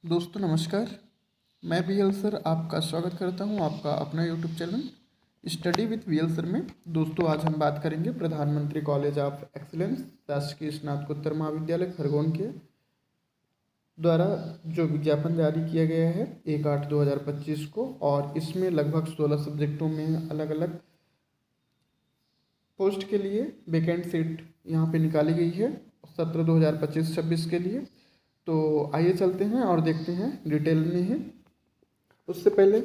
दोस्तों नमस्कार। मैं वीएल सर आपका स्वागत करता हूं आपका अपना YouTube channel study with V L में। दोस्तों आज हम बात करेंगे प्रधानमंत्री कॉलेज ऑफ एक्सीलेंस शासकीय स्नातकोत्तर महाविद्यालय खरगोन के द्वारा जो विज्ञापन जारी किया गया है 1/8/2025 को, और इसमें लगभग 16 सब्जेक्टों में अलग अलग पोस्ट के लिए वैकेंट सीट यहाँ पे निकाली गई है सत्र 2025-26 के लिए। तो आइए चलते हैं और देखते हैं डिटेल में है। उससे पहले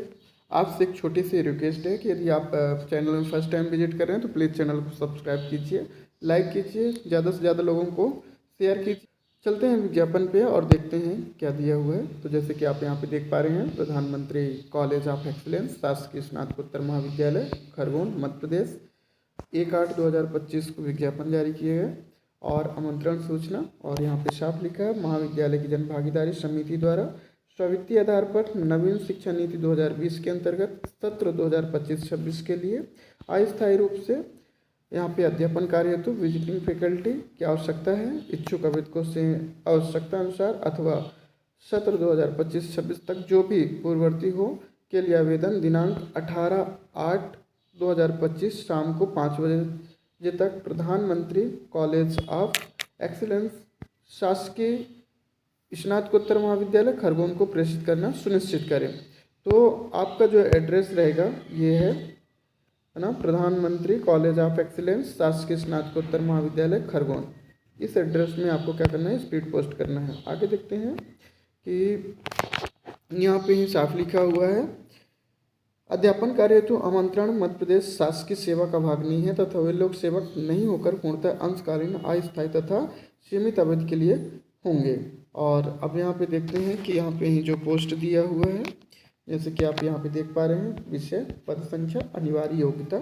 आपसे एक छोटी सी रिक्वेस्ट है कि यदि आप चैनल में फर्स्ट टाइम विजिट कर रहे हैं तो प्लीज़ चैनल को सब्सक्राइब कीजिए, लाइक कीजिए, ज़्यादा से ज़्यादा लोगों को शेयर कीजिए। चलते हैं विज्ञापन पे और देखते हैं क्या दिया हुआ है। तो जैसे कि आप यहाँ पे देख पा रहे हैं, प्रधानमंत्री कॉलेज ऑफ एक्सीलेंस शासकीय स्नातकोत्तर महाविद्यालय खरगोन मध्य प्रदेश 1/8/2025 को विज्ञापन जारी किए गए और आमंत्रण सूचना, और यहाँ पे साफ लिखा है महाविद्यालय की जन भागीदारी समिति द्वारा स्वीकृति आधार पर नवीन शिक्षा नीति 2020 के अंतर्गत सत्र 2025-26 के लिए अस्थायी रूप से यहाँ पे अध्यापन कार्य हेतु विजिटिंग फैकल्टी की आवश्यकता है। इच्छुक आवेदकों से आवश्यकता अनुसार अथवा सत्र 2025-26 तक जो भी पूर्ववर्ती हो के लिए आवेदन दिनांक 18/8/2025 शाम को 5 बजे तक प्रधानमंत्री कॉलेज ऑफ एक्सीलेंस शासकीय स्नातकोत्तर महाविद्यालय खरगोन को प्रेषित करना सुनिश्चित करें। तो आपका जो एड्रेस रहेगा ये है ना, प्रधानमंत्री कॉलेज ऑफ एक्सीलेंस शासकीय स्नातकोत्तर महाविद्यालय खरगोन। इस एड्रेस में आपको क्या करना है, स्पीड पोस्ट करना है। आगे देखते हैं कि यहाँ पे ही साफ लिखा हुआ है अध्यापन कार्य हेतु आमंत्रण मध्य प्रदेश शासकीय सेवा का भाग नहीं है तथा वे लोग सेवक नहीं होकर पूर्णतः अंशकालीन अस्थायी तथा सीमित अवधि के लिए होंगे। और अब यहाँ पे देखते हैं कि यहाँ पे ही जो पोस्ट दिया हुआ है, जैसे कि आप यहाँ पे देख पा रहे हैं, विषय पद संख्या अनिवार्य योग्यता।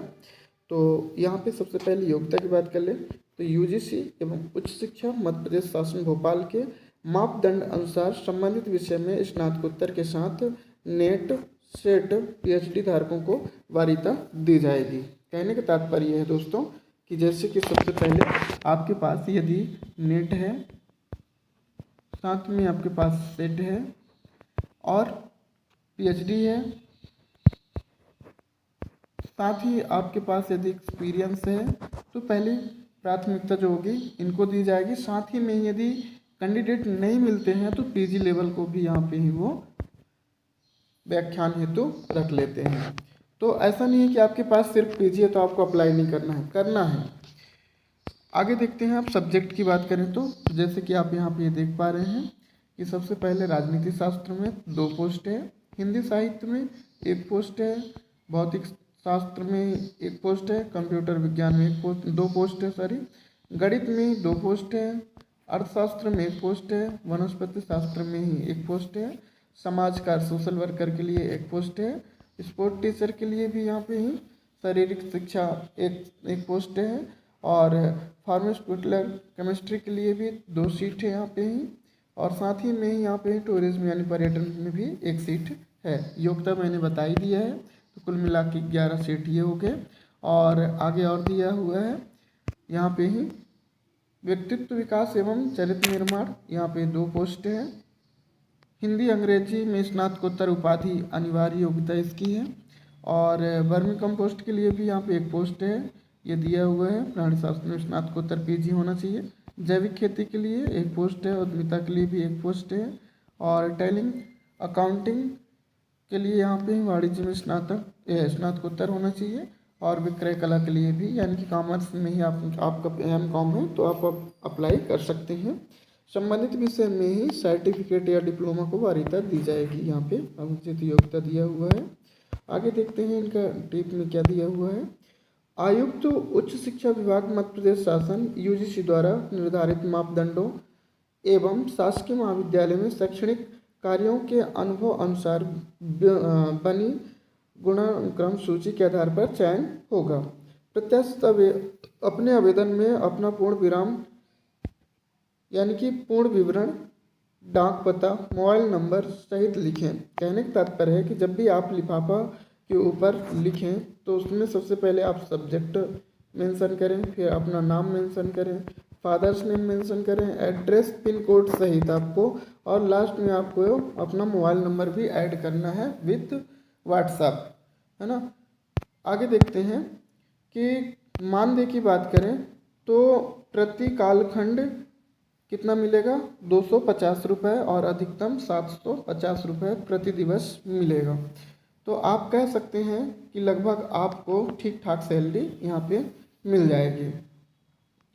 तो यहाँ पे सबसे पहले योग्यता की बात कर लें तो यूजीसी एवं उच्च शिक्षा मध्य प्रदेश शासन भोपाल के मापदंड अनुसार संबंधित विषय में स्नातकोत्तर के साथ नेट सेट पीएचडी धारकों को वरीयता दी जाएगी। कहने का तात्पर्य है दोस्तों कि जैसे कि सबसे पहले आपके पास यदि नेट है, साथ में आपके पास सेट है और पीएचडी है, साथ ही आपके पास यदि एक्सपीरियंस है तो पहली प्राथमिकता जो होगी इनको दी जाएगी। साथ ही में यदि कैंडिडेट नहीं मिलते हैं तो पीजी लेवल को भी यहाँ पे ही वो व्याख्यान हेतु रख लेते हैं। तो ऐसा नहीं है कि आपके पास सिर्फ पीजी है तो आपको अप्लाई नहीं करना है। आगे देखते हैं, आप सब्जेक्ट की बात करें तो जैसे कि आप यहाँ पे देख पा रहे हैं कि सबसे पहले राजनीति शास्त्र में 2 पोस्ट है, हिंदी साहित्य में 1 पोस्ट है, भौतिक शास्त्र में 1 पोस्ट है, कंप्यूटर विज्ञान में 2 पोस्ट है, गणित में 2 पोस्ट है, अर्थशास्त्र में 1 पोस्ट है, वनस्पति शास्त्र में ही 1 पोस्ट है, समाजकार सोशल वर्कर के लिए 1 पोस्ट है, स्पोर्ट टीचर के लिए भी यहाँ पे ही शारीरिक शिक्षा एक पोस्ट है, और फार्मास्यूटिकल केमिस्ट्री के लिए भी 2 सीट है यहाँ पे ही, और साथ ही में यहाँ पे टूरिज्म यानी पर्यटन में भी 1 सीट है। योग्यता मैंने बता ही दिया है, तो कुल मिला के 11 सीट ये हो गए। और आगे और दिया हुआ है यहाँ पे ही व्यक्तित्व विकास एवं चरित्र निर्माण, यहाँ पे 2 पोस्ट है, हिंदी अंग्रेजी में स्नातकोत्तर उपाधि अनिवार्य योग्यता इसकी है, और वर्मी कंपोस्ट के लिए भी यहाँ पे 1 पोस्ट है, ये दिया हुआ है, प्राणी शास्त्र में स्नातकोत्तर पीजी होना चाहिए, जैविक खेती के लिए 1 पोस्ट है, उद्यमिता के लिए भी 1 पोस्ट है, और टेलिंग अकाउंटिंग के लिए यहाँ पे वाणिज्य में स्नातकोत्तर होना चाहिए, और विक्रय कला के लिए भी, यानी कि कॉमर्स में ही आपका एम.कॉम है तो आप अप्लाई कर सकते हैं। संबंधित विषय में ही सर्टिफिकेट या डिप्लोमा को वरीयता दी जाएगी। यहाँ पे अनुचित योग्यता दिया हुआ है। आगे देखते हैं इनका डीप में क्या दिया हुआ है। आयुक्त उच्च शिक्षा विभाग मध्य प्रदेश शासन यूजीसी द्वारा निर्धारित मापदंडों एवं शासकीय महाविद्यालय में शैक्षणिक कार्यों के अनुभव अनुसार बनी गुणानुक्रम सूची के आधार पर चयन होगा। प्रत्याशित अपने आवेदन में अपना पूर्ण विराम यानी कि पूर्ण विवरण, डाक पता, मोबाइल नंबर सहित लिखें। कहने का तात्पर्य है कि जब भी आप लिफाफा के ऊपर लिखें तो उसमें सबसे पहले आप सब्जेक्ट मेंशन करें, फिर अपना नाम मेंशन करें, फादर्स नेम मेंशन करें, एड्रेस पिन कोड सहित आपको, और लास्ट में आपको अपना मोबाइल नंबर भी ऐड करना है विथ व्हाट्सएप, है ना। आगे देखते हैं कि मानदेय की बात करें तो प्रति कालखंड कितना मिलेगा, 250 रुपये और अधिकतम 750 रुपये प्रति दिवस मिलेगा। तो आप कह सकते हैं कि लगभग आपको ठीक ठाक सैलरी यहाँ पे मिल जाएगी।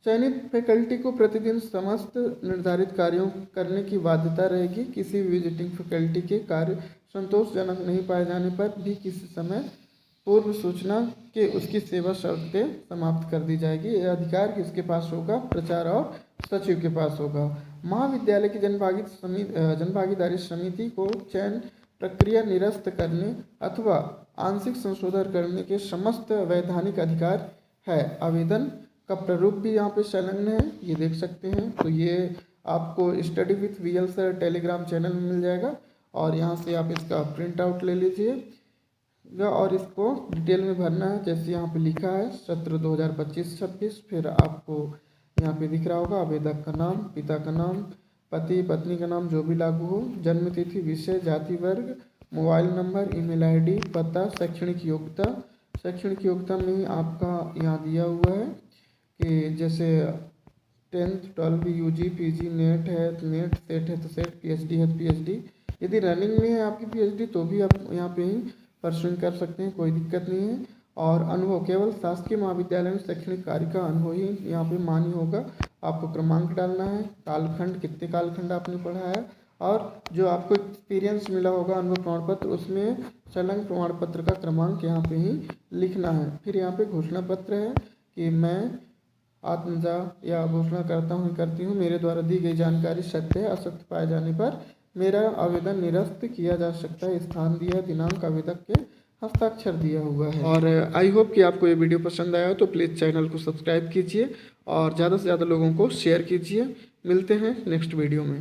चयनित फैकल्टी को प्रतिदिन समस्त निर्धारित कार्यों करने की बाध्यता रहेगी। किसी भी विजिटिंग फैकल्टी के कार्य संतोषजनक नहीं पाए जाने पर भी किसी समय पूर्व सूचना के उसकी सेवा शर्तें समाप्त कर दी जाएगी। यह अधिकार किसके पास होगा, प्राचार्य और सचिव के पास होगा। महाविद्यालय की जनभागीदारी समिति को चयन प्रक्रिया निरस्त करने अथवा आंशिक संशोधन करने के समस्त वैधानिक अधिकार है। आवेदन का प्रारूप भी यहाँ पे संलग्न है, ये देख सकते हैं। तो ये आपको study with VL sir Telegram channel में मिल जाएगा, और यहाँ से आप इसका प्रिंट आउट ले लीजिए और इसको डिटेल में भरना है। जैसे यहाँ पे लिखा है सत्र 2025-26, फिर आपको यहाँ पे दिख रहा होगा आवेदक का नाम, पिता का नाम, पति पत्नी का नाम जो भी लागू हो, जन्म तिथि, विषय, जाति वर्ग, मोबाइल नंबर, ईमेल आईडी, पता, शैक्षणिक योग्यता। शैक्षणिक योग्यता में आपका यहाँ दिया हुआ है कि जैसे 10th 12 यूजी पीजी नेट है तो नेट, सेट है तो सेट, पीएचडी है तो पीएचडी। यदि रनिंग में है आपकी पीएचडी तो भी आप यहाँ पे ही परस्यू कर सकते हैं, कोई दिक्कत नहीं है। और अनुभव केवल शासकीय महाविद्यालय में शैक्षणिक कार्य का अनुभव ही यहाँ पे मान्य होगा। आपको क्रमांक डालना है, कालखंड कितने कालखंड आपने पढ़ा है, और जो आपको एक्सपीरियंस मिला होगा अनुभव प्रमाण पत्र उसमें संलग्न प्रमाण पत्र का क्रमांक यहाँ पे ही लिखना है। फिर यहाँ पे घोषणा पत्र है कि मैं आत्मजा या घोषणा करती हूँ मेरे द्वारा दी गई जानकारी सत्य है, असत्य पाए जाने पर मेरा आवेदन निरस्त किया जा सकता है। स्थान दिया, दिनांक आवेदक के हस्ताक्षर दिया हुआ है। और आई होप कि आपको ये वीडियो पसंद आया हो तो प्लीज़ चैनल को सब्सक्राइब कीजिए और ज़्यादा से ज़्यादा लोगों को शेयर कीजिए। मिलते हैं नेक्स्ट वीडियो में।